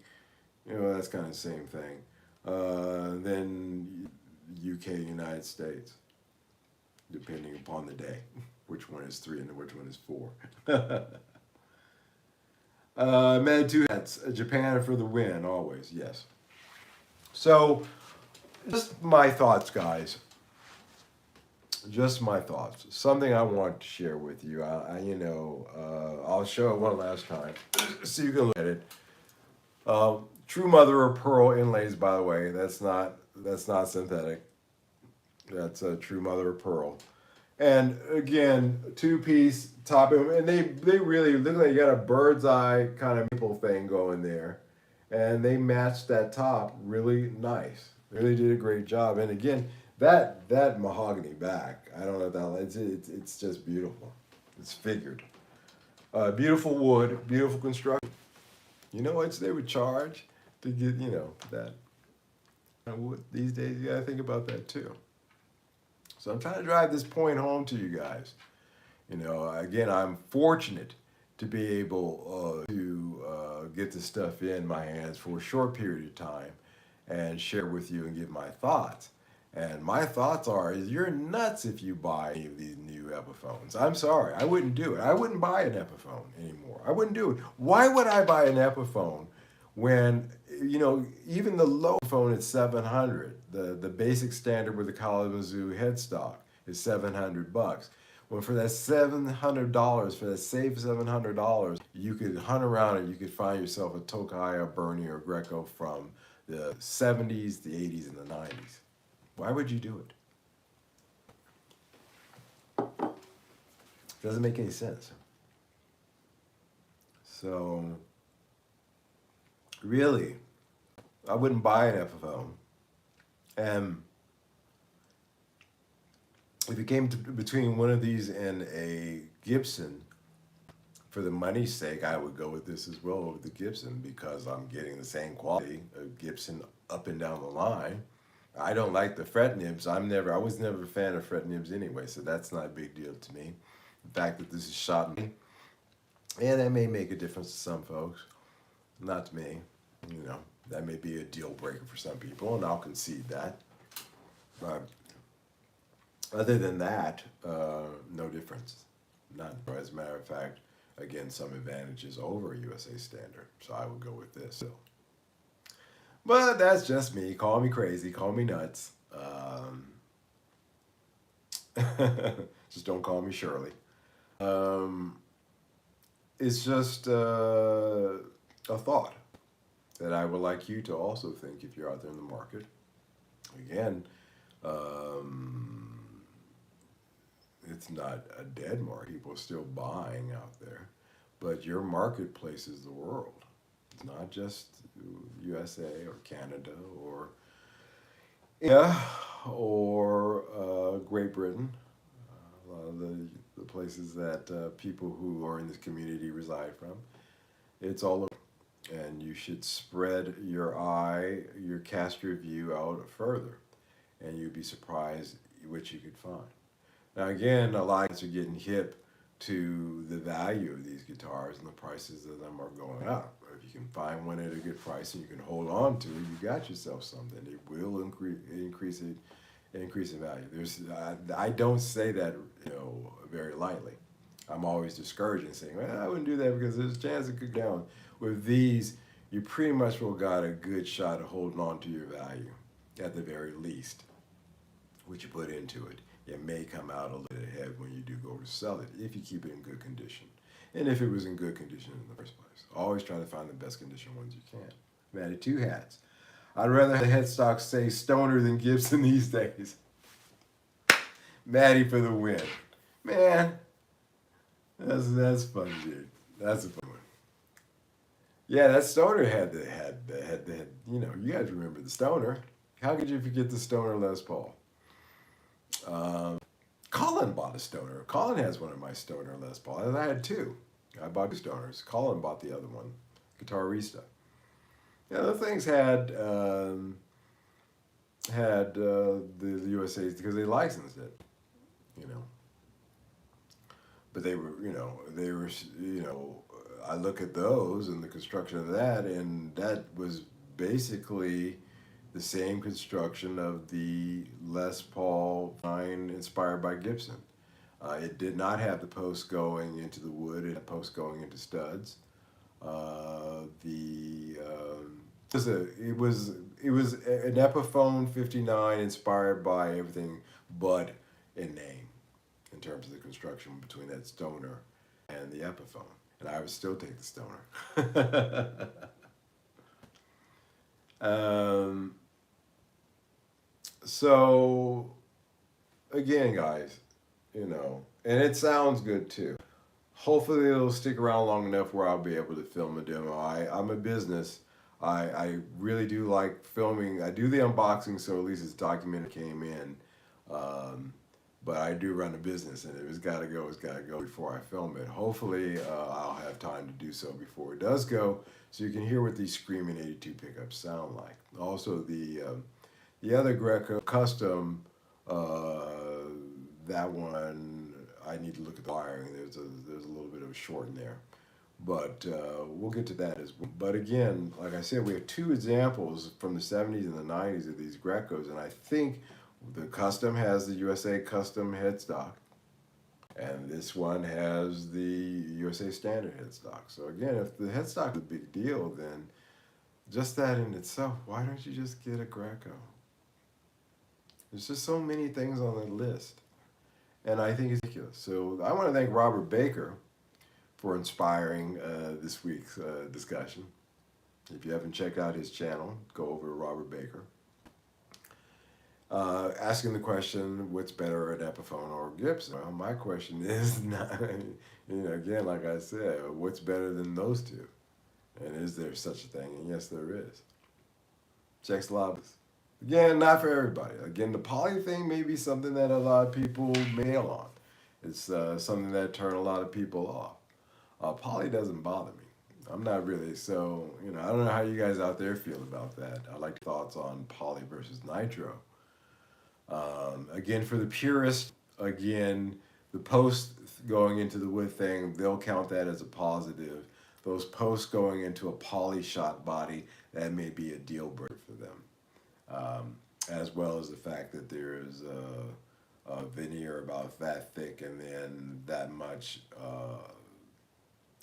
that's kind of the same thing. Then UK, United States, depending upon the day, which one is 3 and which one is 4. Med 2 hats, Japan for the win, always, yes. So, just my thoughts, guys. Just my thoughts. Something I want to share with you. I'll show it one last time so you can look at it. True mother of pearl inlays, by the way. That's not synthetic. That's a true mother of pearl. And again, 2-piece top, and they really look like you got a bird's eye kind of maple thing going there, and they matched that top really nice. They really did a great job. And again, that mahogany back, I don't know that it's just beautiful. It's figured. Beautiful wood, beautiful construction. You know what they would charge to get that wood these days? You gotta think about that too. So I'm trying to drive this point home to you guys. Again, I'm fortunate to be able to get this stuff in my hands for a short period of time and share with you and give my thoughts. And my thoughts are, you're nuts if you buy any of these new Epiphones. I'm sorry, I wouldn't do it. I wouldn't buy an Epiphone anymore. I wouldn't do it. Why would I buy an Epiphone when, even the low phone is 700. The basic standard with the Kalamazoo headstock is $700. Well, for that $700, for that saved $700, you could hunt around and you could find yourself a Tokai, a Bernie, or Greco from the 70s, the 80s, and the 90s. Why would you do it? Doesn't make any sense. So, really, I wouldn't buy an Epiphone. And if it came between one of these and a Gibson, for the money's sake, I would go with this as well over the Gibson because I'm getting the same quality of Gibson up and down the line. I don't like the fret nibs. I was never a fan of fret nibs anyway, so that's not a big deal to me. The fact that this is shot in, and that may make a difference to some folks, not to me. That may be a deal breaker for some people, and I'll concede that. But other than that, no difference. None. As a matter of fact, again, some advantages over USA Standard, so I would go with this. So. But that's just me. Call me crazy. Call me nuts. Just don't call me Shirley. It's just a thought that I would like you to also think if you're out there in the market. Again, it's not a dead market. People are still buying out there. But your marketplace is the world. It's not just USA or Canada or Great Britain. A lot of the places that people who are in this community reside from. It's all over. And you should spread cast your view out further. And you'd be surprised what you could find. Now again, a lot of us are getting hip to the value of these guitars, and the prices of them are going up. If you can find one at a good price and you can hold on to it, you got yourself something. It will increase in value. I don't say that very lightly. I'm always discouraging, saying, well, I wouldn't do that because there's a chance it could go down. With these, you pretty much will got a good shot of holding on to your value at the very least, what you put into it. It may come out a little ahead when you do go to sell it if you keep it in good condition. And if it was in good condition in the first place. Always try to find the best condition ones you can. I'm added two hats. I'd rather have the headstock say Stoner than Gibson these days. Maddie for the win. Man, that's fun, dude. That's a fun one. Yeah, that Stoner had you guys remember the Stoner. How could you forget the Stoner Les Paul? Colin bought a Stoner. Colin has one of my Stoner Les Paul. And I had two. I bought two Stoners. Colin bought the other one, Guitarista. Yeah, those things had the USA's because they licensed it, you know. But they were. I look at those and the construction of that, and that was basically the same construction of the Les Paul 9 inspired by Gibson. It did not have the post going into the wood; it had post going into studs. It was an Epiphone 59 inspired by everything but in name, in terms of the construction between that Stoner and the Epiphone. And I would still take the Stoner. So again, guys, and it sounds good too. Hopefully it'll stick around long enough where I'll be able to film a demo. I'm a business. I really do like filming. I do the unboxing, so at least it's documented came in. But I do run a business, and if it's got to go, it's got to go before I film it. Hopefully, I'll have time to do so before it does go, so you can hear what these Screaming 82 pickups sound like. Also, the other Greco custom, that one, I need to look at the wiring. There's a little bit of a short in there. But we'll get to that as well. But again, like I said, we have two examples from the 70s and the 90s of these Grecos, and I think the custom has the USA custom headstock, and this one has the USA standard headstock. So again, if the headstock is a big deal, then just that in itself, why don't you just get a Greco? There's just so many things on the list, and I think it's ridiculous. So I want to thank Robert Baker for inspiring this week's discussion. If you haven't checked out his channel, go over to Robert Baker. Asking the question, what's better, an Epiphone or Gibson? Well, my question is, not, again, like I said, what's better than those two? And is there such a thing? And yes, there is. Checks lobbies. Again, not for everybody. Again, the poly thing may be something that a lot of people mail on. It's something that turn a lot of people off. Poly doesn't bother me. I'm not really, so, I don't know how you guys out there feel about that. I like thoughts on poly versus nitro. Again, for the purist, again, the post going into the wood thing, they'll count that as a positive. Those posts going into a poly shot body, that may be a deal breaker for them. As well as the fact that there is a veneer about that thick and then that much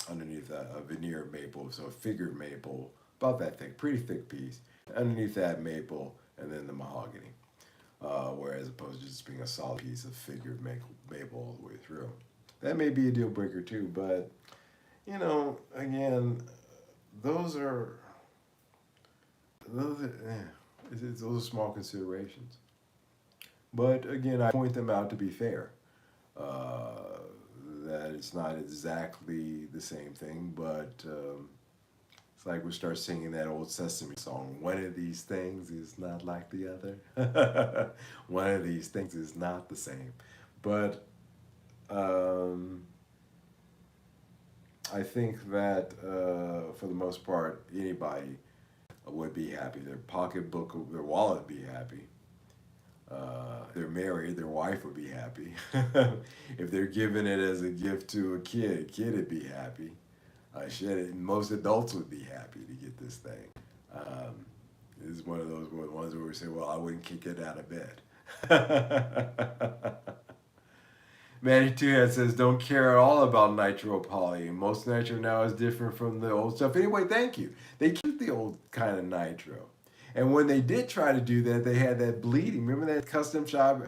underneath that, a veneer maple, so a figured maple, about that thick, pretty thick piece. Underneath that maple, and then the mahogany. Whereas opposed to just being a solid piece of figured maple all the way through. That may be a deal breaker too, but, again, those are small considerations. But again, I point them out to be fair. That it's not exactly the same thing, but it's like we start singing that old Sesame song. One of these things is not like the other. One of these things is not the same. But I think that for the most part, anybody would be happy. Their pocketbook, their wallet would be happy. They're married, their wife would be happy. If they're giving it as a gift to a kid would be happy. Most adults would be happy to get this thing. It's one of those ones where we say, well, I wouldn't kick it out of bed. Manny Two Head says, don't care at all about nitro poly. Most nitro now is different from the old stuff. Anyway, thank you. They keep the old kind of nitro. And when they did try to do that, they had that bleeding. Remember that custom shop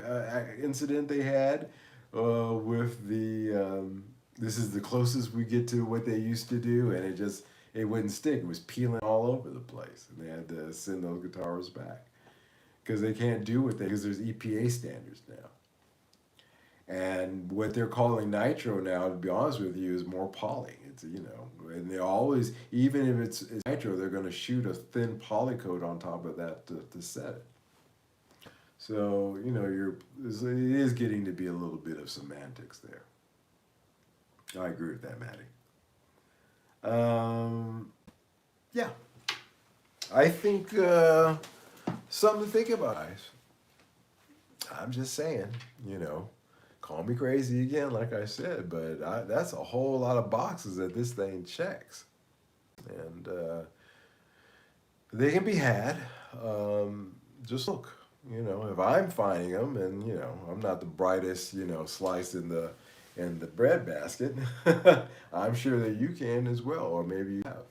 incident they had with the, this is the closest we get to what they used to do, and it wouldn't stick. It was peeling all over the place, and they had to send those guitars back because they can't do what they, because there's EPA standards now. And what they're calling nitro now, to be honest with you, is more poly. It's, you know, and they always, even if it's nitro, they're going to shoot a thin poly coat on top of that to set it. So, you know, it is getting to be a little bit of semantics there. I agree with that, Maddie. Yeah, I think something to think about, guys. I'm just saying, you know. Call me crazy again, like I said, but that's a whole lot of boxes that this thing checks. And they can be had. Just look, you know, if I'm finding them, and, you know, I'm not the brightest, you know, slice in the bread basket, I'm sure that you can as well, or maybe you have.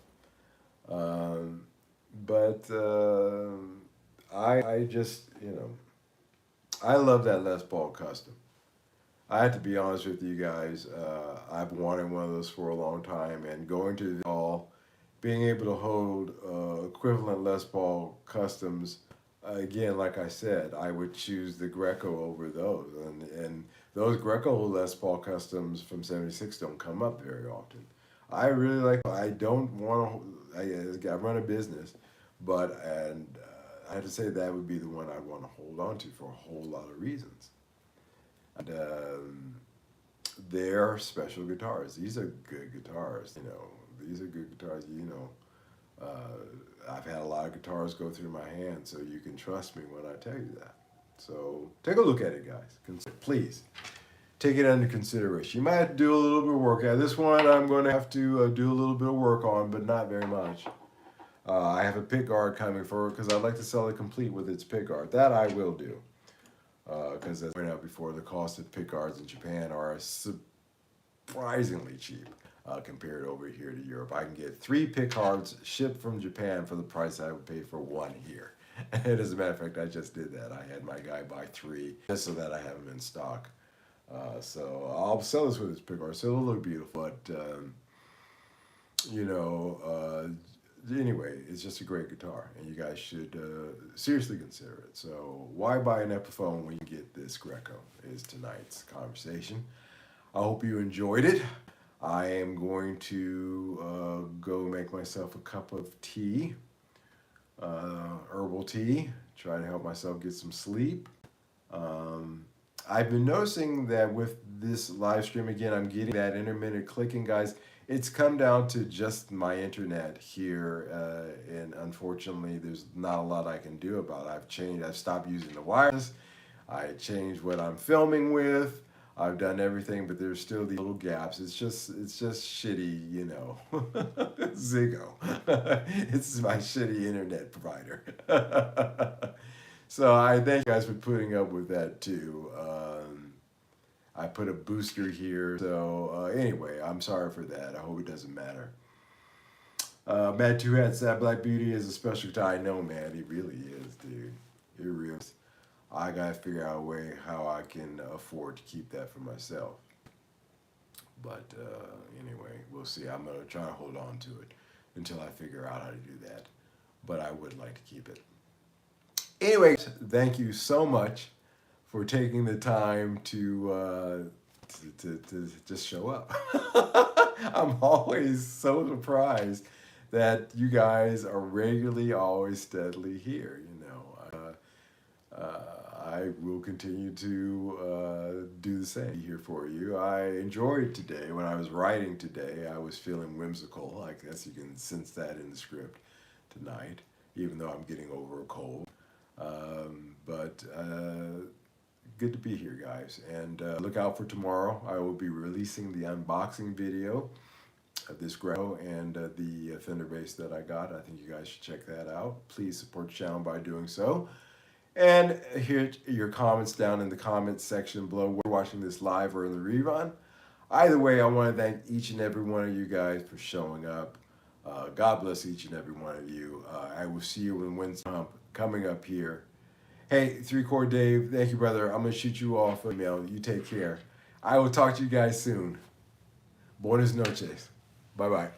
But I just, you know, I love that Les Paul Custom. I have to be honest with you guys. I've wanted one of those for a long time, and going to the hall, being able to hold equivalent Les Paul customs, again, like I said, I would choose the Greco over those, and those Greco Les Paul customs from '76 don't come up very often. I really like. I don't want to. I run a business, but I had to say that would be the one I want to hold on to for a whole lot of reasons. And they're special guitars. These are good guitars, you know. These are good guitars, you know. I've had a lot of guitars go through my hands, so you can trust me when I tell you that. So take a look at it, guys. Please take it under consideration. You might have to do a little bit of work. This one I'm going to have to do a little bit of work on, but not very much. I have a pick guard coming for it because I'd like to sell it complete with its pick guard. That I will do. Because as I pointed out before, the cost of pick guards in Japan are surprisingly cheap compared over here to Europe. I can get 3 pick guards shipped from Japan for the price I would pay for 1 here. And as a matter of fact, I just did that. I had my guy buy 3 just so that I have them in stock. So I'll sell this with its pick guard. So it'll look beautiful. But, you know, anyway, it's just a great guitar, and you guys should seriously consider it. So why buy an Epiphone when you get this Greco is tonight's conversation. I hope you enjoyed it. I am going to go make myself a cup of tea, herbal tea, try to help myself get some sleep. I've been noticing that with this live stream, again, I'm getting that intermittent clicking, guys. It's come down to just my internet here, and unfortunately, there's not a lot I can do about it. I've stopped using the wireless. I changed what I'm filming with. I've done everything, but there's still these little gaps. It's just shitty, you know. Ziggo. It's my shitty internet provider. So I thank you guys for putting up with that too. I put a booster here, so anyway, I'm sorry for that. I hope it doesn't matter. Matt Two Hats, that Black Beauty is a special guitar. I know, man, it really is, dude. It really is. I gotta figure out a way how I can afford to keep that for myself. But anyway, we'll see. I'm gonna try to hold on to it until I figure out how to do that. But I would like to keep it. Anyway, thank you so much for taking the time to just show up. I'm always so surprised that you guys are regularly, always steadily here. You know, I will continue to do the same here for you. I enjoyed today. When I was writing today, I was feeling whimsical. I guess you can sense that in the script tonight, even though I'm getting over a cold. But good to be here, guys. And look out for tomorrow. I will be releasing the unboxing video of this Greco and the Fender bass that I got. I think you guys should check that out. Please support the channel by doing so. And hear your comments down in the comments section below. Whether you're watching this live or in the rerun. Either way, I want to thank each and every one of you guys for showing up. God bless each and every one of you. I will see you in Wednesday coming up here. Hey, 3 Chord Dave, thank you, brother. I'm going to shoot you off an email. You take care. I will talk to you guys soon. Buenas noches. Bye bye.